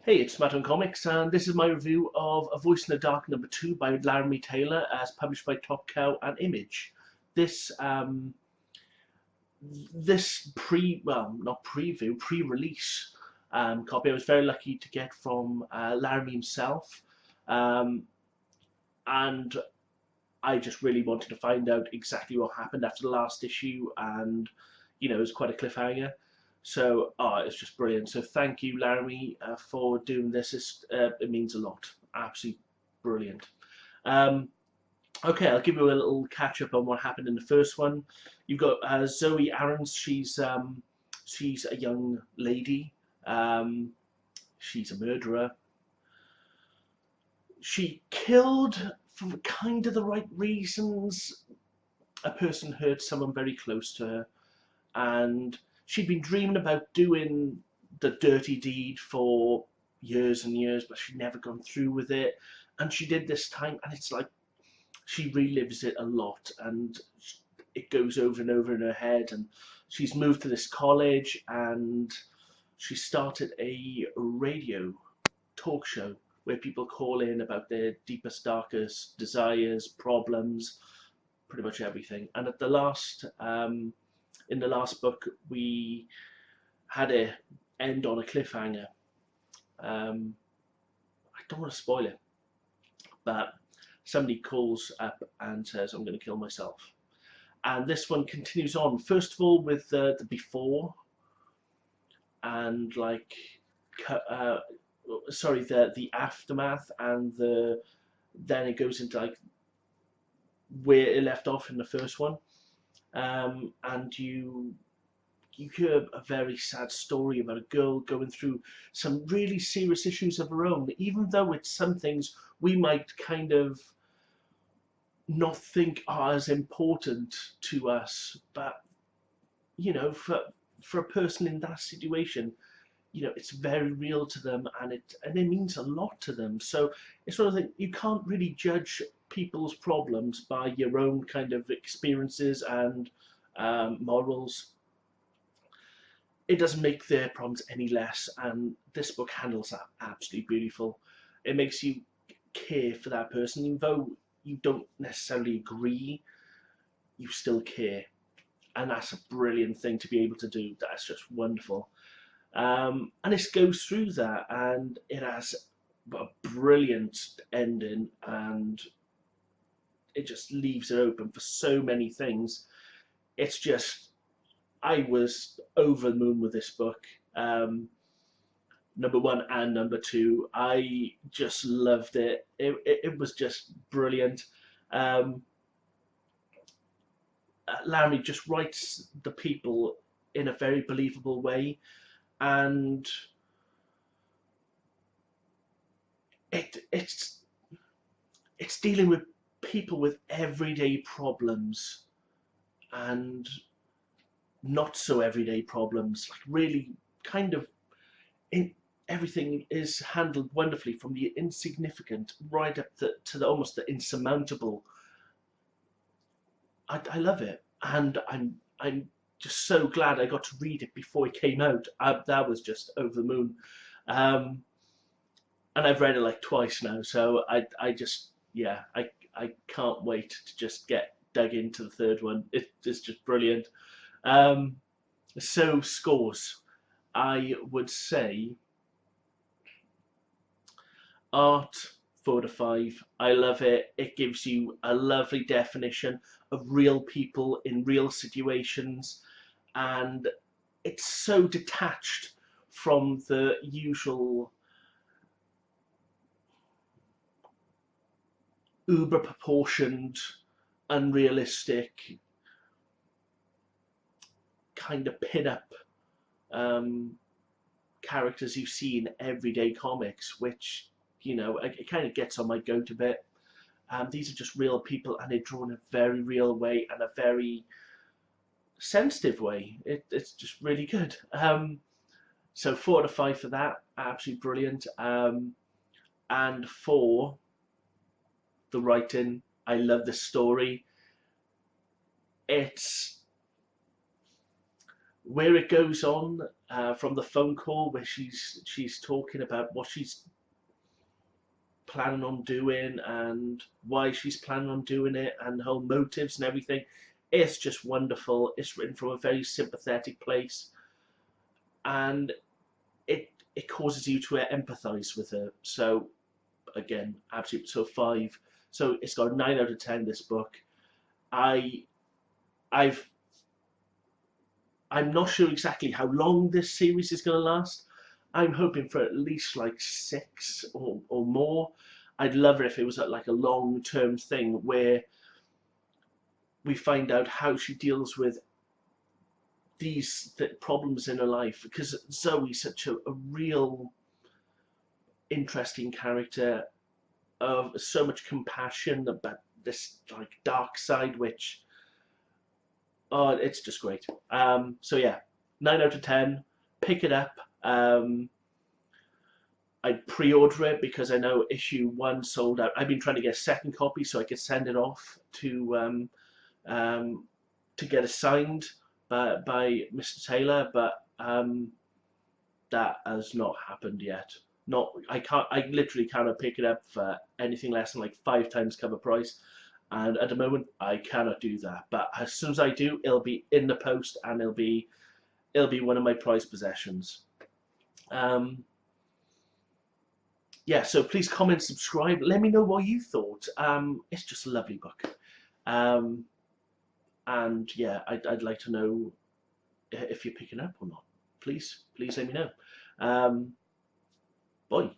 Hey, it's Matt on Comics, and this is my review of A Voice in the Dark #2 by Laramie Taylor, as published by Top Cow and Image. This this not preview, pre-release copy, I was very lucky to get from Laramie himself, um, and I just really wanted to find out exactly what happened after the last issue, and it was quite a cliffhanger. So, it's just brilliant. So, thank you, Laramie, for doing this. It means a lot. Absolutely brilliant. Um, okay, I'll give you a little catch up on what happened in the first one. You've got Zoe Aarons. She's a young lady. She's a murderer. She killed for kind of the right reasons. A person hurt someone very close to her, and she'd been dreaming about doing the dirty deed for years and years, but she'd never gone through with it. And she did this time, and it's like she relives it a lot, and it goes over and over in her head. And she's moved to this college, and she started a radio talk show where people call in about their deepest, darkest desires, problems, pretty much everything. And at the last, in the last book, we had it end on a cliffhanger. I don't want to spoil it, but somebody calls up and says, "I'm going to kill myself." And this one continues on. First of all, with the before, and the aftermath, and then it goes into like where it left off in the first one. And you hear a very sad story about a girl going through some really serious issues of her own, even though it's some things we might kind of not think are as important to us, but for a person in that situation, it's very real to them, and it means a lot to them. So it's one of the things, you can't really judge people's problems by your own kind of experiences and morals. It doesn't make their problems any less, and this book handles that absolutely beautiful. It makes you care for that person, even though you don't necessarily agree, you still care, and that's a brilliant thing to be able to do. That's just wonderful. And it goes through that, and it has a brilliant ending, and it just leaves it open for so many things. It's just, I was over the moon with this book. Number one and number two, I just loved it. It was just brilliant. Laramie just writes the people in a very believable way, and it's dealing with people with everyday problems and not so everyday problems. Like, really, kind of, everything is handled wonderfully, from the insignificant right up to the almost the insurmountable. I love it, and I'm just so glad I got to read it before it came out. That was just over the moon. And I've read it like twice now, so I just, yeah, I can't wait to just get dug into the third one. It's just brilliant. So scores, I would say art 4 to 5. I love it. It gives you a lovely definition of real people in real situations, and it's so detached from the usual uber proportioned, unrealistic kind of pin-up characters you see in everyday comics, which it kind of gets on my goat a bit. These are just real people, and they're drawn in a very real way and a very sensitive way. It's just really good. So 4 to 5 for that, absolutely brilliant. And for the writing, I love the story. It's where it goes on, from the phone call where she's talking about what she's planning on doing and why she's planning on doing it and her motives and everything. It's just wonderful. It's written from a very sympathetic place, and it causes you to empathise with her. So again, absolutely. So 5. So it's got a 9 out of 10. This book, I've I'm not sure exactly how long this series is going to last. I'm hoping for at least like 6 or more. I'd love it if it was like a long-term thing where we find out how she deals with these problems in her life, because Zoe's such a real interesting character of so much compassion about this like dark side, which, oh, it's just great. So yeah, 9 out of 10. Pick it up. I'd pre-order it because I know issue 1 sold out. I've been trying to get a second copy so I could send it off to get it signed by Mr. Taylor, but that has not happened yet. I literally cannot pick it up for anything less than like 5 times cover price, and at the moment I cannot do that. But as soon as I do, it'll be in the post and it'll be one of my prized possessions. Yeah, so please comment, subscribe, let me know what you thought. It's just a lovely book. And yeah, I'd like to know if you're picking up or not. Please let me know. Bye.